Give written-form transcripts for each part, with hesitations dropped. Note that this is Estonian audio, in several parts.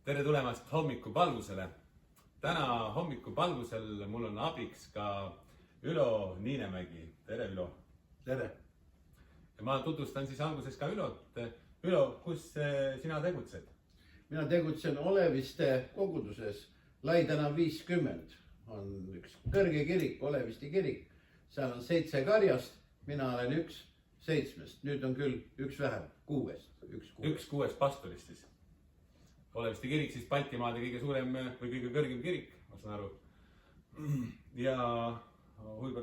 Tere tulemast hommikupalvusele. Täna hommikupalvusel mul on abiks ka Ülo Niinemägi. Tere, Ülo. Tere. Ja ma tutvustan siis alguses ka Ülot. Ülo, kus sina tegutsed? Mina tegutsen Oleviste koguduses. Laitänav 50 on üks kõrge kirik, Oleviste kirik. Seal on 7 karjast, mina olen üks 7. Nüüd on küll üks vähem, 6. Üks 6 pastorist siis. Oleviste kirik siis Baltimaade kõige suurem või kõige kõrgem kirik, ma saan aru. Ja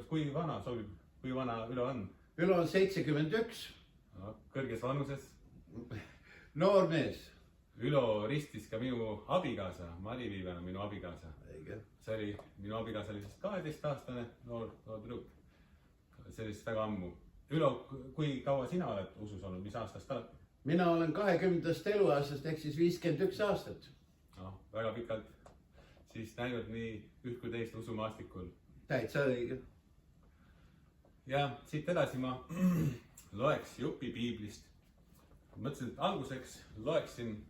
kui vana sobib, kui vana Ülo on? Ülo on 71. Kõrges vanuses. Noor mees. Ülo ristis ka minu abikaasa, Mari Viivena, minu abikaasa. See oli, minu abikaasa oli siis 12-aastane noor tüdruk. See oli siis väga ammu. Ülo, kui kaua sina oled usus olnud, mis aastast oled? Mina olen 20. eluaastast ehk siis 51 aastat. Väga pikalt siis näinud nii üht kui teist usumaastikul. Täitsa õige. Ja siit edasi ma loeks jupi piiblist. Mõtlesin, et alguseks loeksin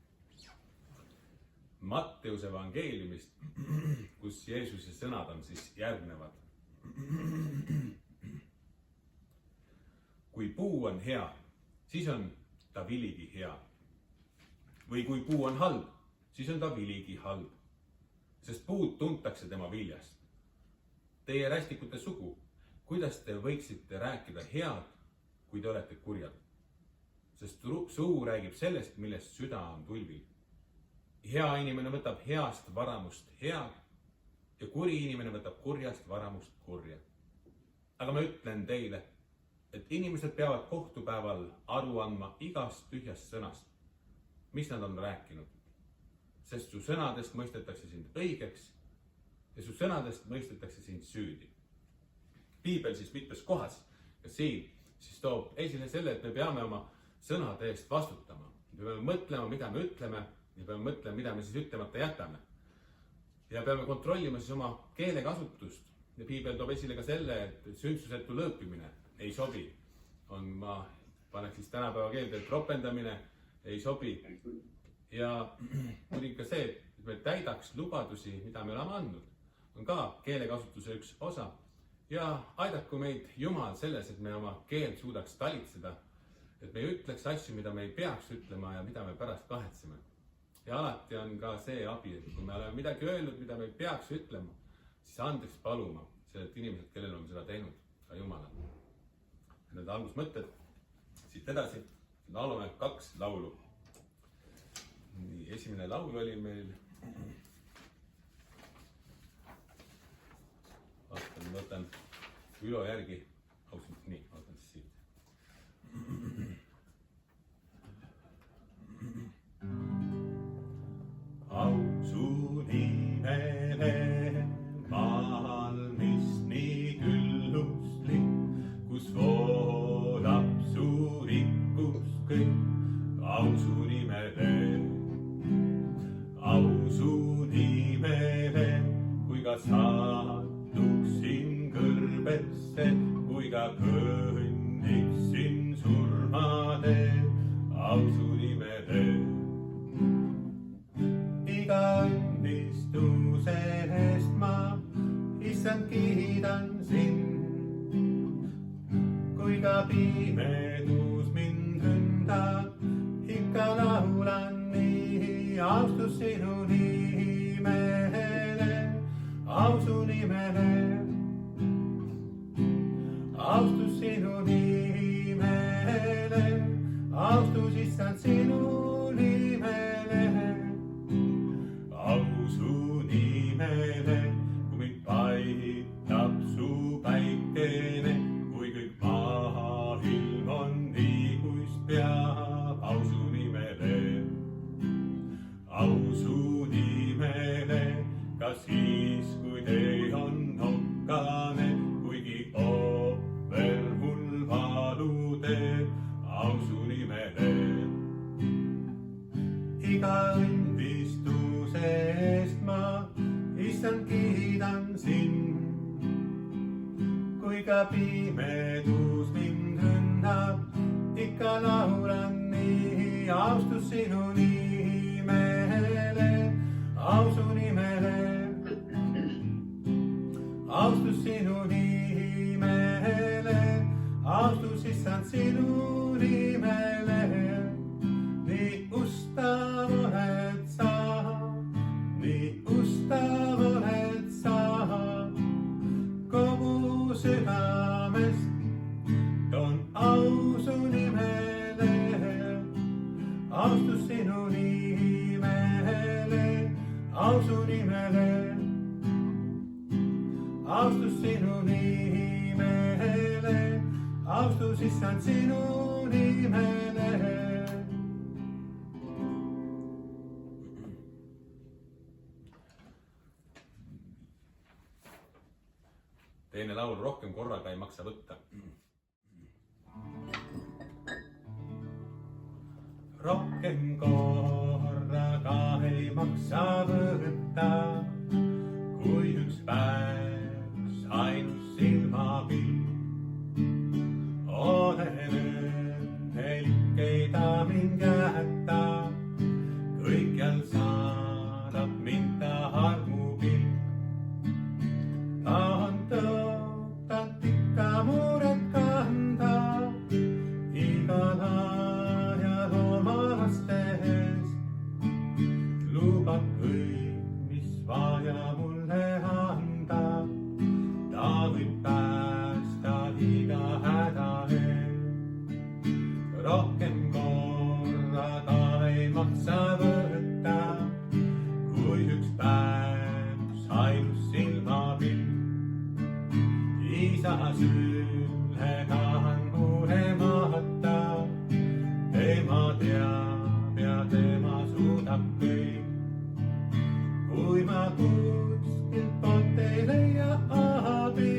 Matteuse evangeeliumist, kus Jeesuse sõnad on siis järgnevad. Kui puu on hea, siis on ta viligi hea. Või kui puu on halb, siis on ta viligi halb. Sest puud tuntakse tema viljast. Teie rästikute sugu, kuidas te võiksite rääkida head, kui te olete kurjad? Sest suu räägib sellest, millest süda on tulvil. Hea inimene võtab heast varamust head ja kuri inimene võtab kurjast varamust kurja. Aga ma ütlen teile, et inimesed peavad kohtupäeval aru andma igast tühjast sõnast, mis nad on rääkinud. Sest su sõnadest mõistetakse sind õigeks ja su sõnadest mõistetakse sind süüdi. Piibel siis mitmes kohas ja siin siis toob esile selle, et me peame oma sõnade eest vastutama. Me peame mõtlema, mida me ütleme ja peame mõtlema, mida me siis ütlemata jätame. Ja peame kontrollima siis oma keelekasutust. Ja Piibel toob esile ka selle, et sündsusetu lõõpimine ei sobi. Ma paneks siis tänapäeva keelde, et ropendamine ei sobi. Ja muidugi ka see, et me täidaks lubadusi, mida me oleme andnud, on ka keelekasutuse üks osa. Ja aidaku meid Jumal selles, et me oma keelt suudaks talitseda, et me ei ütleks asju, mida me ei peaks ütlema ja mida me pärast kahetseme. Ja alati on ka see abi, et kui me oleme midagi öelnud, mida me ei peaks ütlema, siis andeks paluma sellelt inimesed, kellel on seda teinud, ka Jumalale. Need algusmõtted, siit edasi, laulame 2 laulu. Nii, esimene laul oli meil. Võtan Ülo järgi. Nii, võtan siis siit. Ausu nimele maal, mis nii külluslik, kus voolab su rikkus kõik. Ausu nimele, kui ka satuksin kõrbesse, kui ka kõnniksin surmade. Ausu nimele. Iga õnnistuse eest ma, issand, kiidan sind. Kui ka pimedus mind ründab, ikka laulan nii, austus sinu nimele, ausu nimele. Austus sinu nimele, austus issand sinu nimele. Ausu nimele, kui mind paitab su päikene, kui kõik maailm on nii, kuis peab. Ausu nimele, ka siis, kui tee on nokkane, kuigi ohver mul valu teeb. Ausu nimele. Iga õnnistuse eest ma, issand, kiidan sind. Kui ka pimedus mind ründab, ikka laulan nii, austus sinu nimele. sinu nimele, nii ustav oled sa, nii ustav oled sa. Kogu südamest toon au su nimele, austus sinu nimele, au su nimele, austus sinu nimele, austus issand sinu nimele. Teine laul rohkem korraga ei maksa võtta. Rohkem korraga ei maksa võtta, kui üks päevs ainus silmapill. Olen õnnelik, ei ta mind jäta, kõikjal saadab mind ta armupill. Ta on tõotat ikka muret kanda, igal ajal oma lastes. Lubab kõik, mis vaja mulle anda, ta võib päästa iga häda eest. Rohkem korraga ei maksa võtta, kui üks päevs ainus silmapill. Isa sülle tahan muremata, tema teab ja tema suudab kõik. Kui ma kuskilt poolt ei leia abi,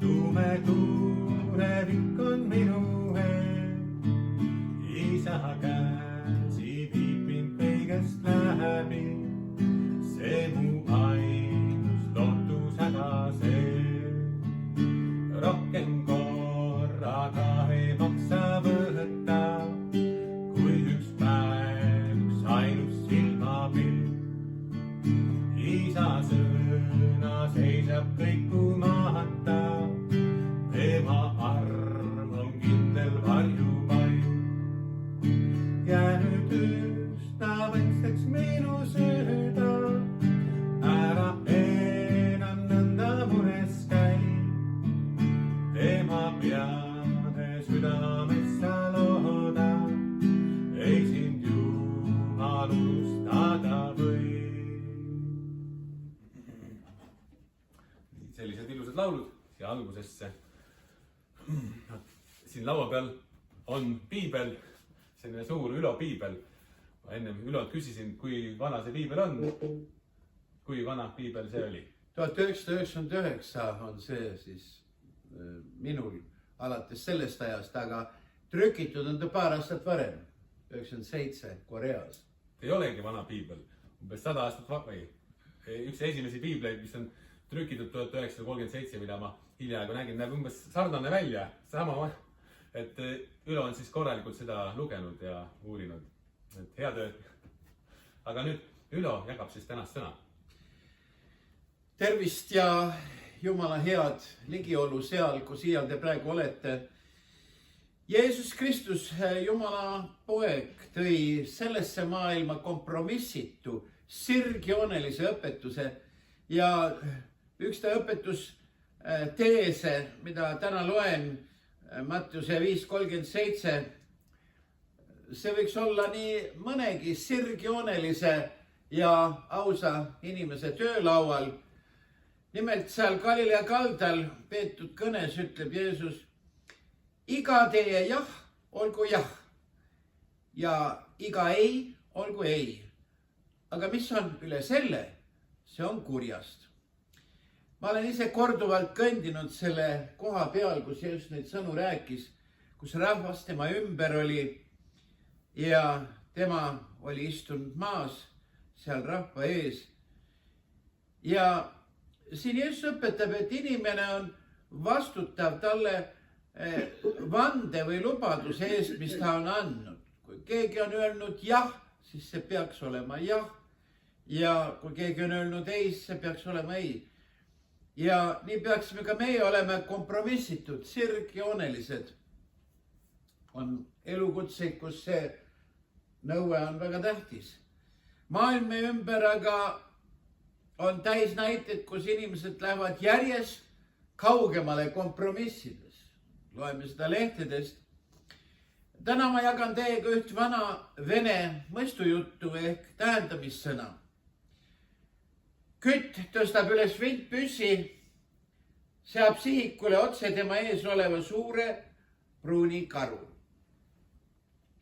tume tulevik on minu ees. Isa käsi viib mind kõigest läbi, see mu ainus lootus häda sees. Rohkem korraga ei maksa võtta, kui üks päev, üks ainus silmapill. Isa sõna seisab kõikumata, tema arm on kindel varjupaik. Jää nüüd üsna vaikseks minu süda, ära enam nõnda mures käi. Tema peale südames sa looda, ei sind Jumal unustada või. Sellised ilusad laulud siia algusesse. Siin laua peal on piibel, selline suur Ülo piibel. Ma enne Ülolt küsisin, kui vana see piibel on. Kui vana piibel see oli? 1999 on see siis minul alates sellest ajast, aga trükitud on ta paar aastat varem, 97 Koreas. Ei olegi vana piibel, umbes 100 aastat või üks esimesi piibleid, mis on trükitud 1937, mida ma hiljaaegu nägin, näeb umbes sarnane välja, sama, et Ülo on siis korralikult seda lugenud ja uurinud, et hea töö. Aga nüüd Ülo jagab siis tänast sõna. Tervist ja Jumala head ligiolu seal, kus iial te praegu olete. Jeesus Kristus, Jumala poeg, tõi sellesse maailma kompromissitu, sirgjoonelise õpetuse ja üks ta õpetusteese, mida täna loen, Mattiuse 5:37, see võiks olla nii mõnegi sirgjoonelise ja ausa inimese töölaual. Nimelt seal Galilea kaldal peetud kõnes ütleb Jeesus, iga teie jah, olgu jah ja iga ei, olgu ei. Aga mis on üle selle? See on kurjast. Ma olen ise korduvalt kõndinud selle koha peal, kus Jeesus neid sõnu rääkis, kus rahvas tema ümber oli ja tema oli istunud maas seal rahva ees. Ja siin Jeesus õpetab, et inimene on vastutav talle vande või lubaduse eest, mis ta on andnud. Kui keegi on öelnud jah, siis see peaks olema jah. Ja kui keegi on öelnud ei, siis see peaks olema ei. Ja nii peaksime ka meie olema kompromissitud, sirgjoonelised. on elukutseid, kus see nõue on väga tähtis. Maailm meie ümber aga on täis näiteid, kus inimesed lähevad järjest kaugemale kompromissides. Loeme seda lehtedest. Täna ma jagan teiega üht vana vene mõistujuttu ehk tähendamissõna. Kütt tõstab üles vintpüssi, seab sihikule otse tema ees oleva suure pruuni karu.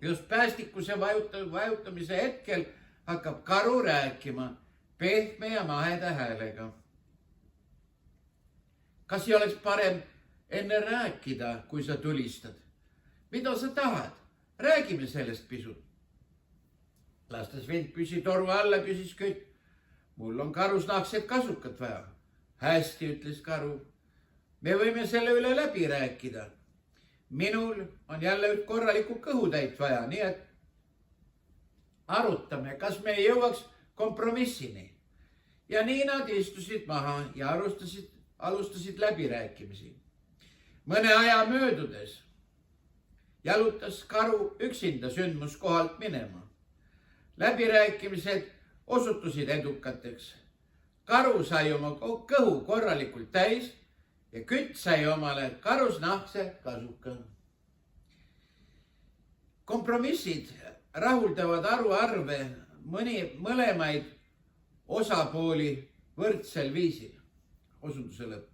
Just päästikuse vajutamise hetkel hakkab karu rääkima pehme ja maheda häälega. Kas ei oleks parem enne rääkida, kui sa tulistad? Mida sa tahad? Räägime sellest pisut. Lastes vintpüssi toru alla, küsis kütt. Mul on karusnahksed kasukat vaja. Hästi, ütles karu. Me võime selle üle läbi rääkida. Minul on jälle üht korralikku kõhutäit vaja, nii et arutame, kas me jõuaks kompromissini. Ja nii nad istusid maha ja alustasid läbirääkimisi. Mõne aja möödudes jalutas karu üksinda sündmuskohalt minema. Läbirääkimised osutusid edukateks. Karu sai oma kõhu korralikult täis ja kütt sai omale karusnahkse kasuka. Kompromissid rahuldavad haruharva mõlemaid osapooli võrdsel viisil. Osunduse lõpp.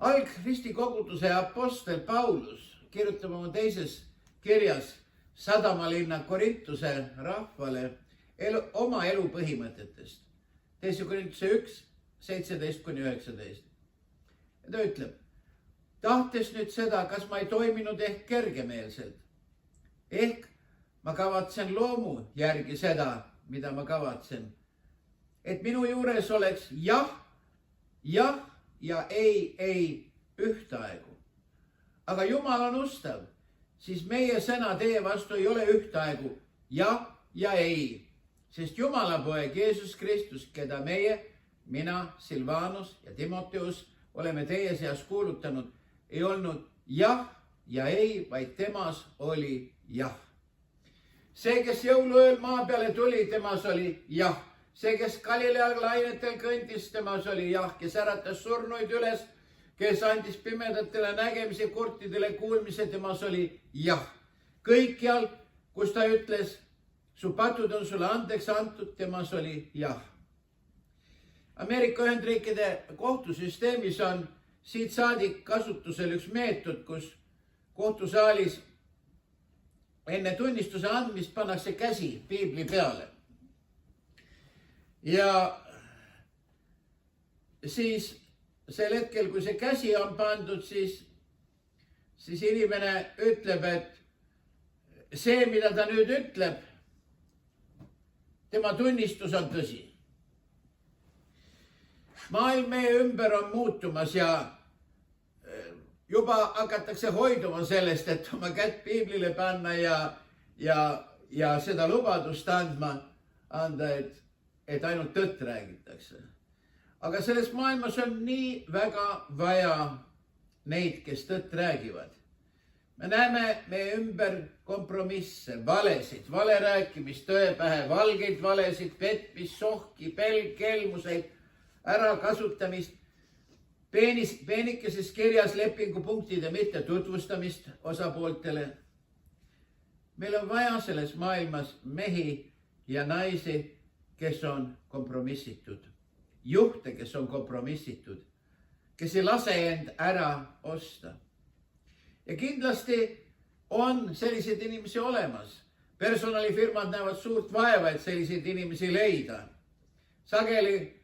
Algristi koguduse apostel Paulus kirjutab oma teises kirjas sadamalinna Korintuse rahvale oma elu põhimõtetest. Teise Korintuse 1, 17-19. Ja ta ütleb, tahtes nüüd seda, kas ma ei toiminud ehk kergemeelselt. Ehk ma kavatsen loomu järgi seda, mida ma kavatsen. Et minu juures oleks jah ja ei ühtaegu. Aga Jumal on ustav, siis meie sõna teie vastu ei ole ühtaegu jah ja ei. Sest Jumala poeg Jeesus Kristus, keda meie, mina, Silvanus ja Timoteus oleme teie seas kuulutanud, ei olnud jah ja ei, vaid temas oli jah. See, kes jõuluööl maa peale tuli, temas oli jah. See, kes Galilea lainetel kõndis, temas oli jah, kes äratas surnuid üles, kes andis pimedatele nägemise, kurtidele kuulmise, temas oli jah. Kõikjal, kus ta ütles, su patud on sulle andeks antud, temas oli jah. Ameerika Ühendriikide kohtusüsteemis on siit saadik kasutusel üks meetod, kus kohtusaalis enne tunnistuse andmist pannakse käsi piibli peale. Ja siis sel hetkel, kui see käsi on pandud, siis inimene ütleb, et see, mida ta nüüd ütleb, tema tunnistus on tõsi. Maailm meie ümber on muutumas ja juba hakatakse hoiduma sellest, et oma kätt piiblile panna ja seda lubadust anda, et ainult tõtt räägitakse. Aga selles maailmas on nii väga vaja neid, kes tõtt räägivad. Me näeme meie ümber kompromisse, valesid, valerääkimist, tõepähe, valgeid valesid, petmist, sohki, kelmuseid, ärakasutamist, peenikeses kirjas lepingupunktide mitte tutvustamist osapooltele. Meil on vaja selles maailmas mehi ja naisi, kes on kompromissitud. Juhte, kes on kompromissitud, kes ei lase end ära osta. Ja kindlasti on selliseid inimesi olemas. Personalifirmad näevad suurt vaeva, et selliseid inimesi leida. Sageli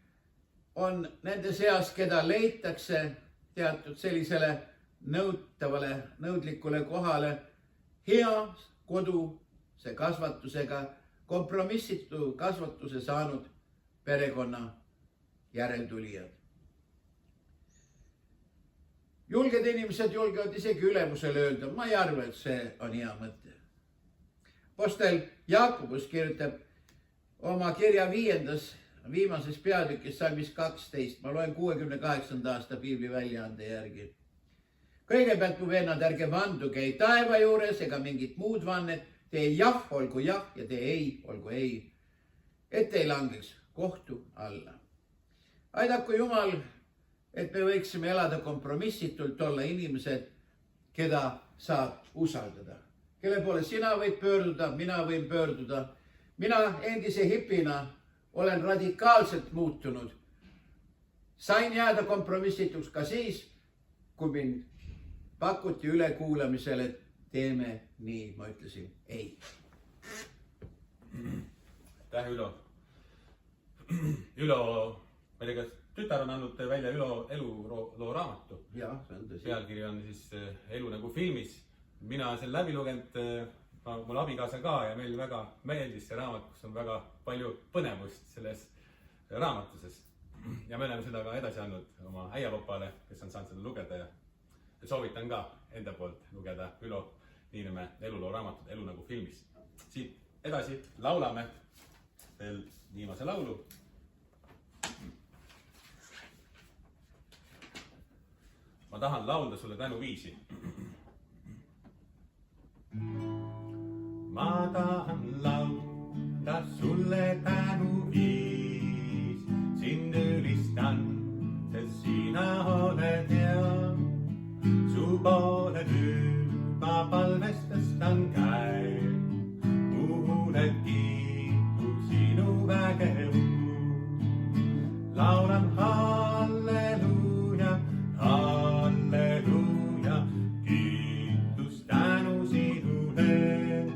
on nende seas, keda leitakse teatud sellisele nõudlikule kohale hea koduse kasvatusega, kompromissitu kasvatuse saanud perekonna järeltulijad. Julged inimesed julgevad isegi ülemusele öelda, ma ei arva, et see on hea mõte. Apostel Jaakobus kirjutab oma kirja viimases peatükis salmis 12, ma loen 68. aasta piibli väljaande järgi. kõigepealt, mu vennad, ärge vanduge ei taeva juures ega mingit muud vannet. Tee jah, olgu jah ja tee ei, olgu ei. Et ei langeks kohtu alla. Aidaku Jumal, et me võiksime elada kompromissitult, olla inimesed, keda saab usaldada. Kelle poole sina võid pöörduda, mina võin pöörduda. Mina endise hipina olen radikaalselt muutunud. Sain jääda kompromissituks ka siis, kui mind pakuti ülekuulamisel, et teeme nii, ma ütlesin ei. Aitäh, Ülo. Ülo, ma ei tea, kas tütar on andnud välja Ülo eluloo raamatu. Jah, see on tõsi. Pealkiri on siis Elu nagu filmis. Mina olen selle läbi lugenud, mul abikaasa ka ja meil väga meeldis see raamat, kus on väga palju põnevust selles raamatuses. Ja me oleme seda ka edasi andnud oma äiapapale, kes on saanud seda lugeda ja soovitan ka enda poolt lugeda Ülo Niinemäe eluloo raamatut Elu nagu filmis. Siit edasi laulame veel viimase laulu. Ma tahan laulda sulle tänuviisi. Ma tahan laulda sulle tänuviis. Sind ülistan, sest sina oled hea. Su poole nüüd ma palvestan käin. Muule kiitu sinu vägevu. Laulan halleluuja, halleluuja. Kiitus tänu sinule.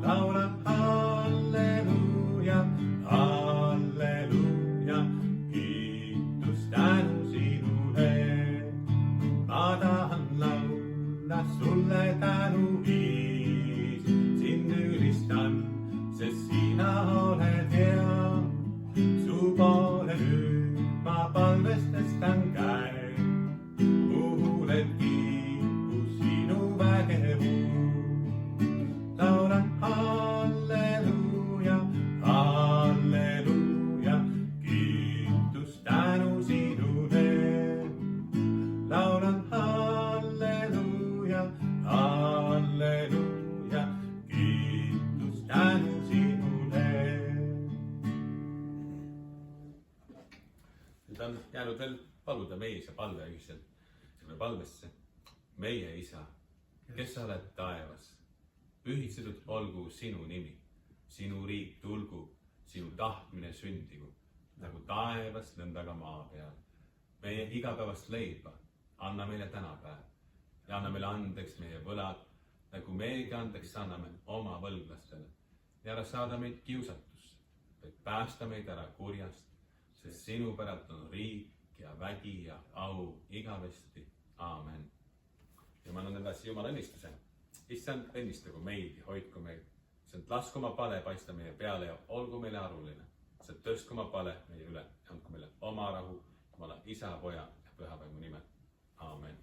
Laulan halleluuja, halleluuja. Kiitus tänu sinule. Ma tahan laulda sulle tänuviis. Sind ülistan, sest sina oled hea. Su poole nüüd ma palvestan käin. Muuled kiitus sinu vägevu. Laulan halleluuja, halleluuja. Kiitus tänu sinule. Laulan halleluuja, halleluuja. Kiitus tänu sinule. Nüüd on jäänud veel paluda meie isa palve ühiselt selle palvesse. Meie isa, kes sa oled taevas, pühitsetud olgu sinu nimi. Sinu riik tulgu, sinu tahtmine sündigu, nagu taevas, nõnda ka maa peal. Meie igapäevast leiba anna meile tänapäev ja anna meile andeks meie võlad, nagu meegi andeks anname oma võlglastele. Ja ära saada meid kiusatusse, vaid päästa meid ära kurjast, sest sinu päralt on riik ja vägi ja au igavesti. Aamen. Ja ma annan edasi Jumala õnnistuse. Issand, õnnistagu meid ja hoidku meid. Issand, lasku oma pale paista meie peale ja olgu meile aruline. Issand, tõstku oma pale meie üle ja andku meile oma rahu, Jumala isa, poja ja pühavaimu nimel. Aamen.